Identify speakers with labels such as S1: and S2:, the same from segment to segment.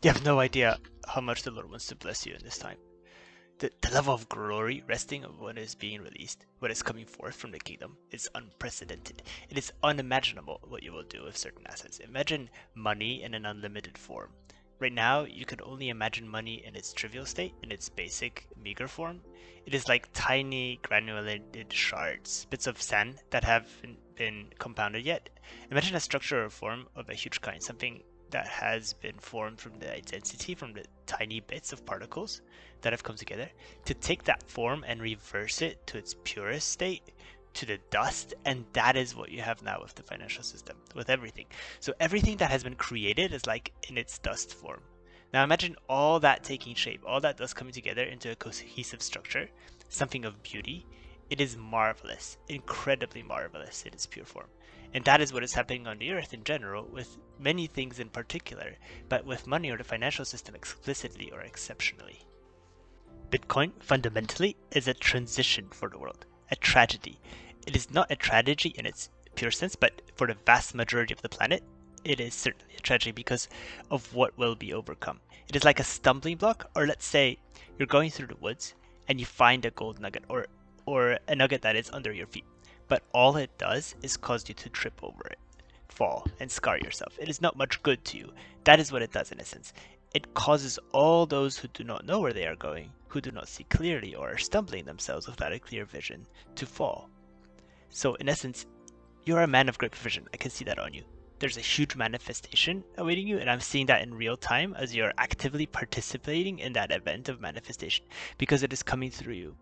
S1: You have no idea how much the Lord wants to bless you in this time. The level of glory resting of what is being released, what is coming forth from the kingdom, is unprecedented. It is unimaginable what you will do with certain assets. Imagine money in an unlimited form. Right now, you could only imagine money in its trivial state, in its basic, meager form. It is like tiny, granulated shards, bits of sand that haven't been compounded yet. Imagine a structure or form of a huge kind, something that has been formed from the identity, from the tiny bits of particles that have come together, to take that form and reverse it to its purest state, to the dust, and that is what you have now with the financial system, with everything. So everything that has been created is like in its dust form. Now imagine all that taking shape, all that dust coming together into a cohesive structure, something of beauty. It is marvelous, incredibly marvelous in its pure form. And that is what is happening on the earth in general, with many things in particular, but with money or the financial system explicitly or exceptionally. Bitcoin fundamentally is a transition for the world, a tragedy. It is not a tragedy in its pure sense, but for the vast majority of the planet, it is certainly a tragedy because of what will be overcome. It is like a stumbling block, or let's say you're going through the woods and you find a gold nugget or a nugget that is under your feet. But all it does is cause you to trip over it, fall, and scar yourself. It is not much good to you. That is what it does in a sense. It causes all those who do not know where they are going, who do not see clearly or are stumbling themselves without a clear vision, to fall. So in essence, you're a man of great provision. I can see that on you. There's a huge manifestation awaiting you, and I'm seeing that in real time as you're actively participating in that event of manifestation because it is coming through you.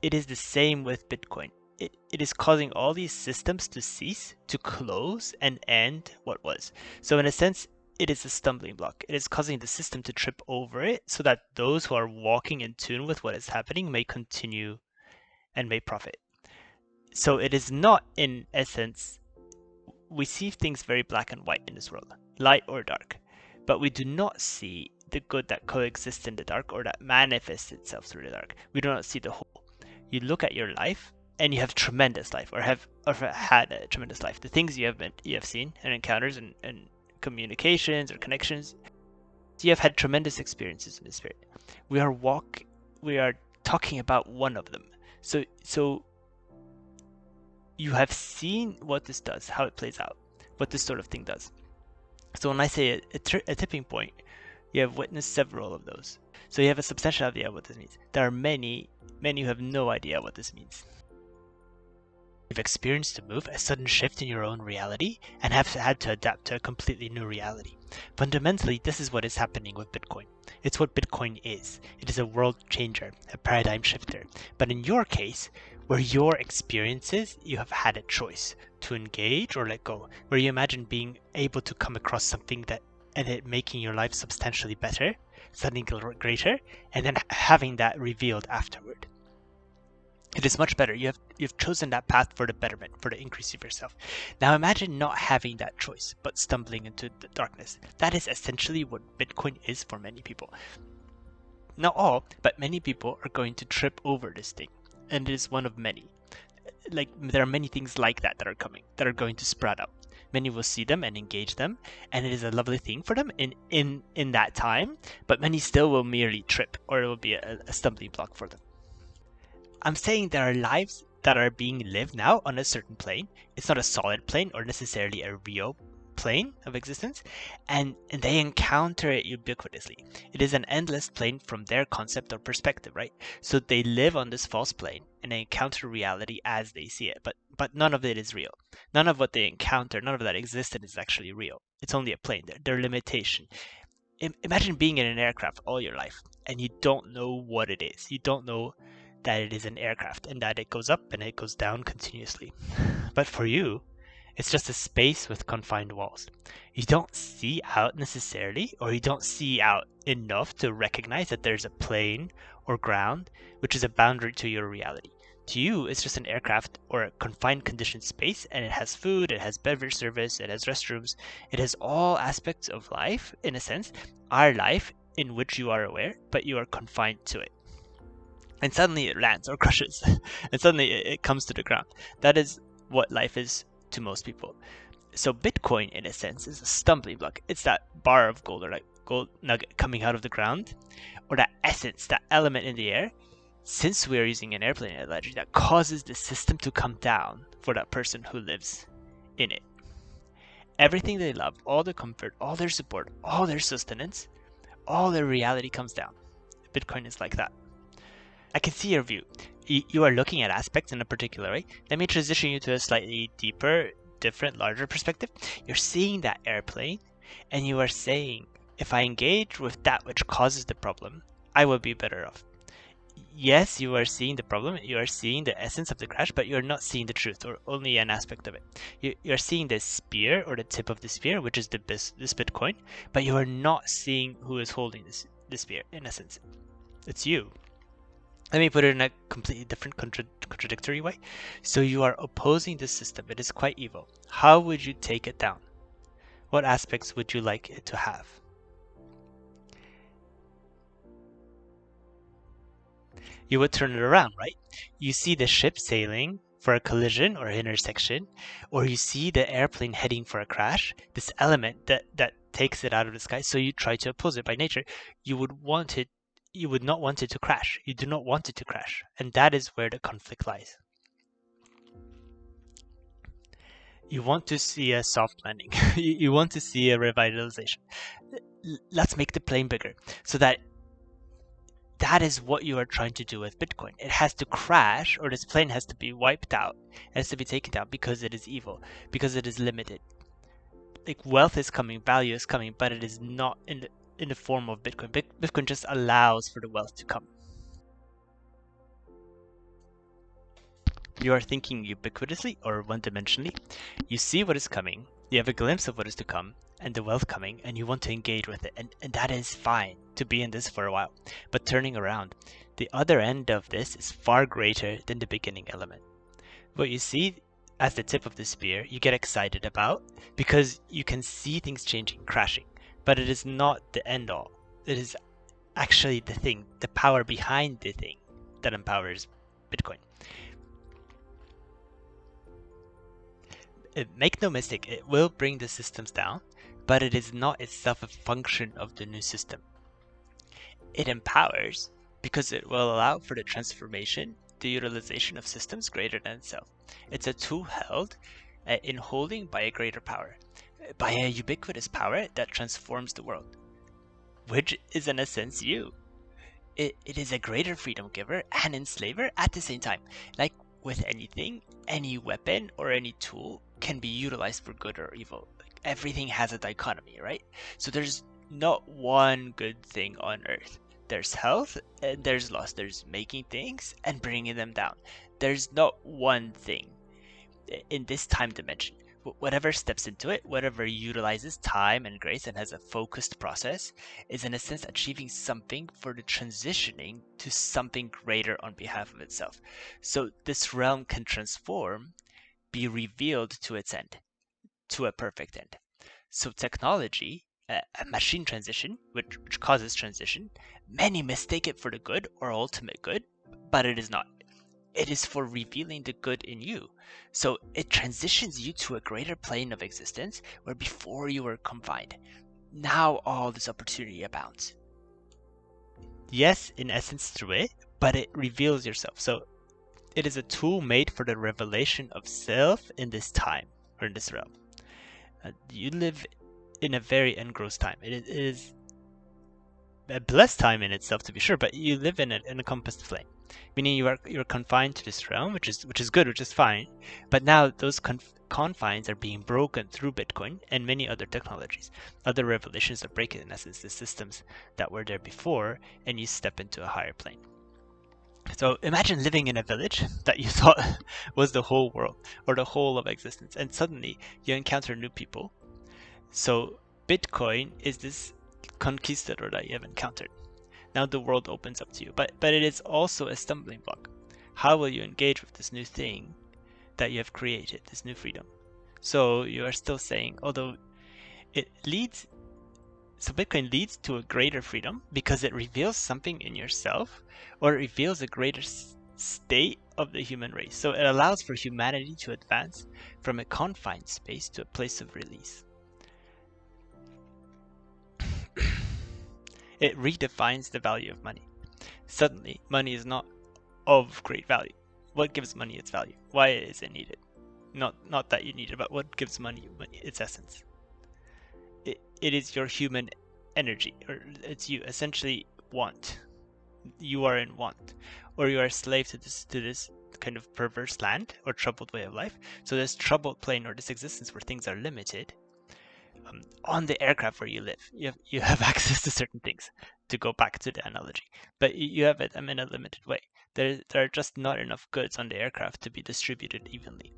S1: It is the same with Bitcoin. It is causing all these systems to cease, to close, and end what was. So in a sense, it is a stumbling block. It is causing the system to trip over it so that those who are walking in tune with what is happening may continue and may profit. So it is not, in essence, we see things very black and white in this world, light or dark, but we do not see the good that coexists in the dark or that manifests itself through the dark. We do not see the whole. You look at your life and you have tremendous life, or have had a tremendous life. The things you have seen and encounters and communications or connections, you have had tremendous experiences in the spirit. We are talking about one of them. So you have seen what this does, how it plays out, what this sort of thing does. So when I say a tipping point, you have witnessed several of those. So you have a substantial idea of what this means. There are many who have no idea what this means. You've experienced a move, a sudden shift in your own reality, and have had to adapt to a completely new reality. Fundamentally, this is what is happening with Bitcoin. It's what Bitcoin is. It is a world changer, a paradigm shifter. But in your case, where your experiences, you have had a choice to engage or let go, where you imagine being able to come across something and it making your life substantially better, something greater, and then having that revealed afterward. It is much better. You've chosen that path for the betterment, for the increase of yourself. Now imagine not having that choice, but stumbling into the darkness. That is essentially what Bitcoin is for many people. Not all, but many people are going to trip over this thing, and it is one of many. Like, there are many things like that that are coming, that are going to sprout out. Many will see them and engage them, and it is a lovely thing for them in that time, but many still will merely trip, or it will be a stumbling block for them. I'm saying there are lives that are being lived now on a certain plane. It's not a solid plane or necessarily a real plane of existence, and they encounter it ubiquitously. It is an endless plane from their concept or perspective, right? So they live on this false plane and they encounter reality as they see it, but none of it is real. None of what they encounter, none of that existence is actually real. It's only a plane. Their limitation. Imagine being in an aircraft all your life and you don't know what it is. You don't know that it is an aircraft and that it goes up and it goes down continuously. But for you, it's just a space with confined walls. You don't see out necessarily, or you don't see out enough to recognize that there's a plane or ground, which is a boundary to your reality. To you, it's just an aircraft or a confined conditioned space, and it has food, it has beverage service, it has restrooms, it has all aspects of life, in a sense, our life in which you are aware, but you are confined to it. And suddenly it lands or crushes, and suddenly it comes to the ground. That is what life is to most people. So Bitcoin, in a sense, is a stumbling block. It's that bar of gold, or like gold nugget coming out of the ground, or that essence, that element in the air, since we are using an airplane analogy, that causes the system to come down for that person who lives in it. Everything they love, all their comfort, all their support, all their sustenance, all their reality comes down. Bitcoin is like that. I can see your view. You are looking at aspects in a particular way. Let me transition you to a slightly deeper, different, larger perspective. You're seeing that airplane, and you are saying, if I engage with that which causes the problem, I will be better off. Yes, you are seeing the problem, you are seeing the essence of the crash, but you're not seeing the truth, or only an aspect of it. You're seeing the spear, or the tip of the spear, which is this Bitcoin, but you are not seeing who is holding the spear, in essence. It's you. Let me put it in a completely different contradictory way. So you are opposing this system. It is quite evil. How would you take it down? What aspects would you like it to have? You would turn it around, right? You see the ship sailing for a collision or intersection, or you see the airplane heading for a crash, this element that takes it out of the sky, so you try to oppose it by nature. You would not want it to crash. You do not want it to crash. And that is where the conflict lies. You want to see a soft landing. You want to see a revitalization. Let's make the plane bigger so that is what you are trying to do with Bitcoin. It has to crash, or this plane has to be wiped out. It has to be taken down because it is evil, because it is limited. Like, wealth is coming, value is coming, but it is not in the form of Bitcoin. Bitcoin just allows for the wealth to come. You are thinking ubiquitously or one-dimensionally. You see what is coming, you have a glimpse of what is to come, and the wealth coming, and you want to engage with it. And that is fine to be in this for a while. But turning around, the other end of this is far greater than the beginning element. What you see as the tip of the spear, you get excited about because you can see things changing, crashing. But it is not the end all. It is actually the thing, the power behind the thing that empowers Bitcoin. Make no mistake, it will bring the systems down, but it is not itself a function of the new system. It empowers because it will allow for the transformation, the utilization of systems greater than itself. It's a tool held in holding by a greater power, by a ubiquitous power that transforms the world, which is in a sense you. It is a greater freedom giver and enslaver at the same time. Like with anything, any weapon or any tool can be utilized for good or evil. Like, everything has a dichotomy, right? So there's not one good thing on earth. There's health and there's loss. There's making things and bringing them down. There's not one thing in this time dimension. Whatever steps into it, whatever utilizes time and grace and has a focused process, is in a sense achieving something for the transitioning to something greater on behalf of itself. So this realm can transform, be revealed to its end, to a perfect end. So technology, a machine transition, which causes transition, many mistake it for the good or ultimate good, but it is not. It is for revealing the good in you. So it transitions you to a greater plane of existence where before you were confined. Now all this opportunity abounds. Yes, in essence through it, but it reveals yourself. So it is a tool made for the revelation of self in this time, or in this realm. You live in a very engrossed time. It is a blessed time in itself, to be sure, but you live in an encompassed flame, meaning you're confined to this realm, which is good, which is fine. But now those confines are being broken through Bitcoin and many other technologies. Other revelations that break it, in essence, the systems that were there before, and you step into a higher plane. So imagine living in a village that you thought was the whole world or the whole of existence, and suddenly you encounter new people. So Bitcoin is this conquistador that you have encountered. Now the world opens up to you, but it is also a stumbling block. How will you engage with this new thing that you have created, this new freedom? So you are still saying, although it leads, so Bitcoin leads to a greater freedom because it reveals something in yourself, or it reveals a greater state of the human race. So it allows for humanity to advance from a confined space to a place of release. It redefines the value of money. Suddenly, money is not of great value. What gives money its value? Why is it needed? Not that you need it, but what gives money its essence? It is your human energy, or it's you essentially want. You are in want, or you are a slave to this kind of perverse land or troubled way of life. So this troubled plane or this existence where things are limited. On the aircraft where you live, you have access to certain things. To go back to the analogy, but you have it in a limited way. There are just not enough goods on the aircraft to be distributed evenly.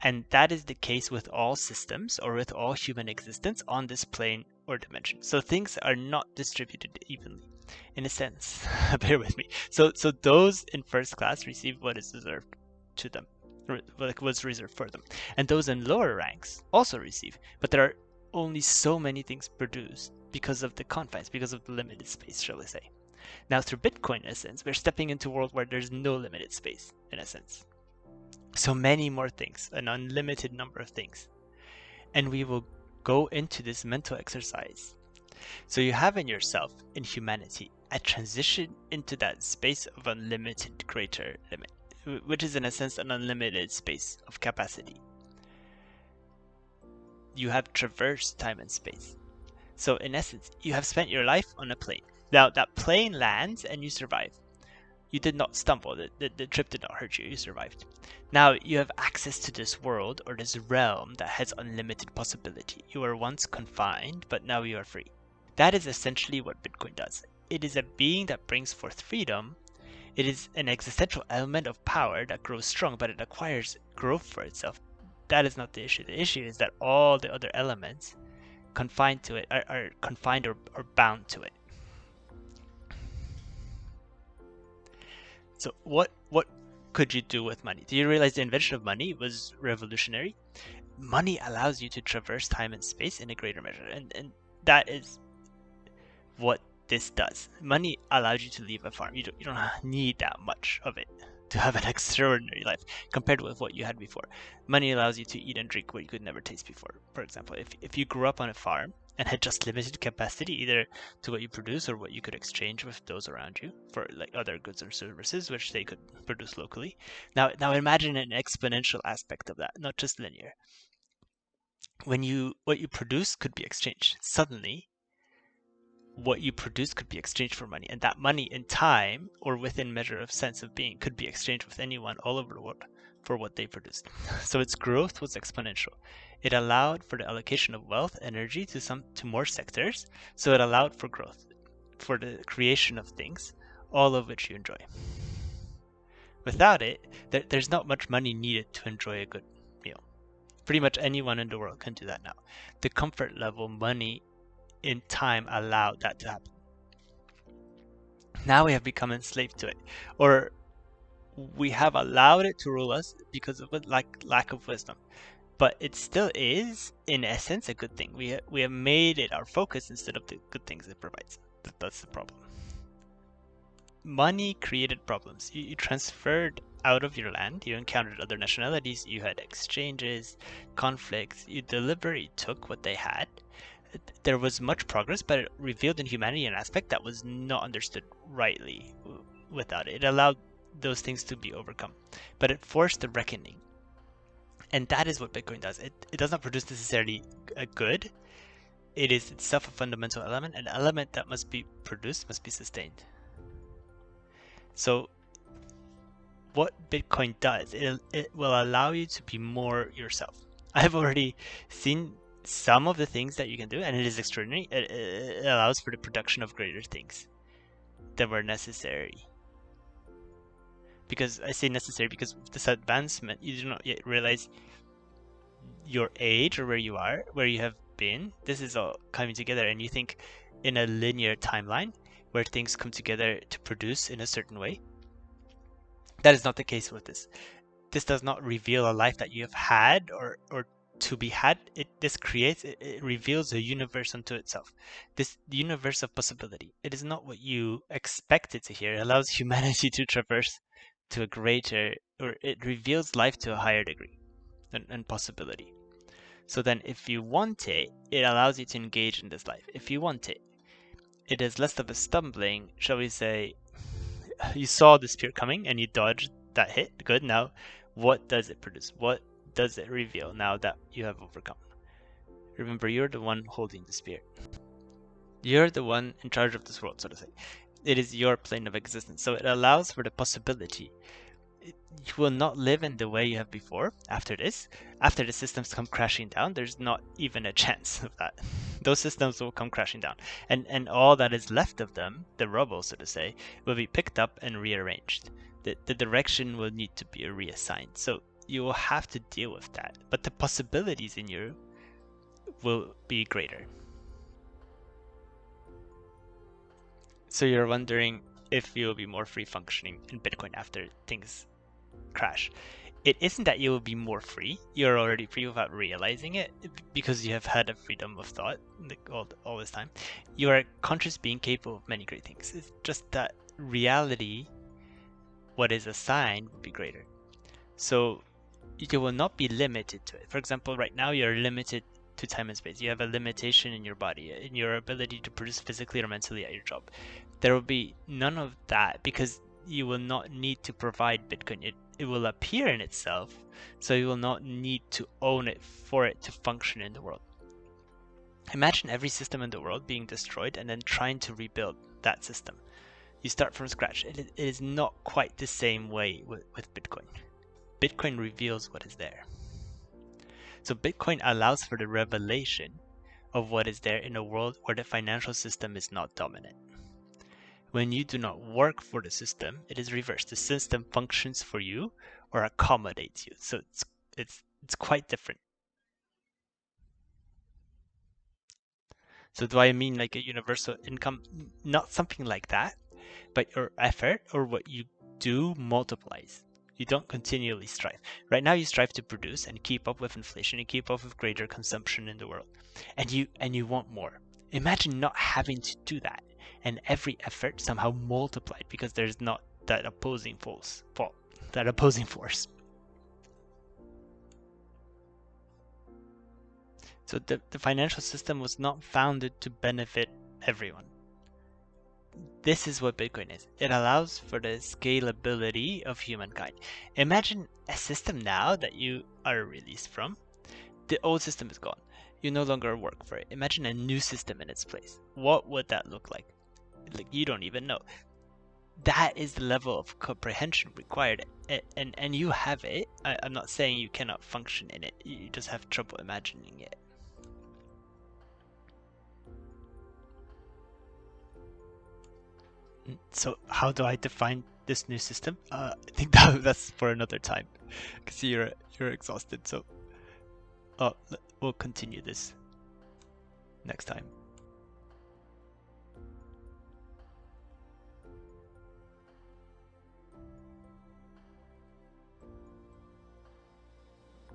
S1: And that is the case with all systems or with all human existence on this plane or dimension. So things are not distributed evenly, in a sense. Bear with me. So those in first class receive what is reserved to them, or what was reserved for them. And those in lower ranks also receive. But there are only so many things produced because of the confines, because of the limited space, shall I say. Now through Bitcoin, in a sense, we're stepping into a world where there's no limited space, in a sense. So many more things, an unlimited number of things. And we will go into this mental exercise. So you have in yourself, in humanity, a transition into that space of unlimited greater limit, which is in a sense an unlimited space of capacity. You have traversed time and space. So in essence, you have spent your life on a plane. Now that plane lands and you survive. You did not stumble, the trip did not hurt you, you survived. Now you have access to this world or this realm that has unlimited possibility. You were once confined, but now you are free. That is essentially what Bitcoin does. It is a being that brings forth freedom. It is an existential element of power that grows strong, but it acquires growth for itself. That is not the issue. The issue is that all the other elements confined to it are confined or bound to it. So what could you do with money? Do you realize the invention of money was revolutionary? Money allows you to traverse time and space in a greater measure, and that is what this does. Money allows you to leave a farm. You don't need that much of it to have an extraordinary life compared with what you had before. Money allows you to eat and drink what you could never taste before. For example, if you grew up on a farm and had just limited capacity either to what you produce or what you could exchange with those around you for like other goods or services which they could produce locally. Now imagine an exponential aspect of that, not just linear. When what you produce could be exchanged. Suddenly what you produce could be exchanged for money, and that money in time or within measure of sense of being could be exchanged with anyone all over the world for what they produced. So its growth was exponential. It allowed for the allocation of wealth, energy to more sectors, so it allowed for growth, for the creation of things, all of which you enjoy. Without it, there's not much money needed to enjoy a good meal. Pretty much anyone in the world can do that now. The comfort level money in time allowed that to happen. Now we have become enslaved to it, or we have allowed it to rule us because of a lack of wisdom. But it still is, in essence, a good thing. We have made it our focus instead of the good things it provides. That's the problem. Money created problems. You transferred out of your land, you encountered other nationalities, you had exchanges, conflicts, you deliberately took what they had. There was much progress, but it revealed in humanity an aspect that was not understood rightly without it. It allowed those things to be overcome, but it forced a reckoning. And that is what Bitcoin does. It does not produce necessarily a good. It is itself a fundamental element. An element that must be produced must be sustained. So what Bitcoin does, it will allow you to be more yourself. I've already seen some of the things that you can do, and it is extraordinary. It allows for the production of greater things that were necessary. Because I say necessary because with this advancement, you do not yet realize your age or where you are, where you have been. This is all coming together, and you think in a linear timeline where things come together to produce in a certain way. That is not the case with this. This does not reveal a life that you have had or to be had. It reveals a universe unto itself. This universe of possibility. It is not what you expected to hear. It allows humanity to traverse to a greater, or it reveals life to a higher degree and possibility. So then if you want it, it allows you to engage in this life. If you want it, it is less of a stumbling, shall we say. You saw the spear coming and you dodged that hit. Good. Now, what does it produce? What does it reveal now that you have overcome? Remember, you're the one holding the spear. You're the one in charge of this world, so to say. It is your plane of existence. So it allows for the possibility. You will not live in the way you have before after this. After the systems come crashing down, there's not even a chance of that. Those systems will come crashing down. And all that is left of them, the rubble, so to say, will be picked up and rearranged. The direction will need to be reassigned. So you will have to deal with that. But the possibilities in you will be greater. So you're wondering if you'll be more free functioning in Bitcoin after things crash. It isn't that you will be more free. You're already free without realizing it because you have had a freedom of thought all this time. You are a conscious being capable of many great things. It's just that reality, what is assigned, will be greater. So you will not be limited to it. For example, right now you're limited to time and space. You have a limitation in your body, in your ability to produce physically or mentally at your job. There will be none of that because you will not need to provide Bitcoin. It will appear in itself, so you will not need to own it for it to function in the world. Imagine every system in the world being destroyed and then trying to rebuild that system. You start from scratch. It is not quite the same way with Bitcoin. Bitcoin reveals what is there. So Bitcoin allows for the revelation of what is there in a world where the financial system is not dominant. When you do not work for the system, it is reversed. The system functions for you or accommodates you. So it's quite different. So do I mean like a universal income? Not something like that, but your effort or what you do multiplies. You don't continually strive. Right now you strive to produce and keep up with inflation and keep up with greater consumption in the world. And you want more. Imagine not having to do that and every effort somehow multiplied because there's not that opposing force. So the financial system was not founded to benefit everyone. This is what Bitcoin is. It allows for the scalability of humankind. Imagine a system now that you are released from. The old system is gone. You no longer work for it. Imagine a new system in its place. What would that look like? Like you don't even know. That is the level of comprehension required, and you have it. I'm not saying you cannot function in it. You just have trouble imagining it. So how do I define this new system? I think that's for another time, because you're exhausted. So we'll continue this next time.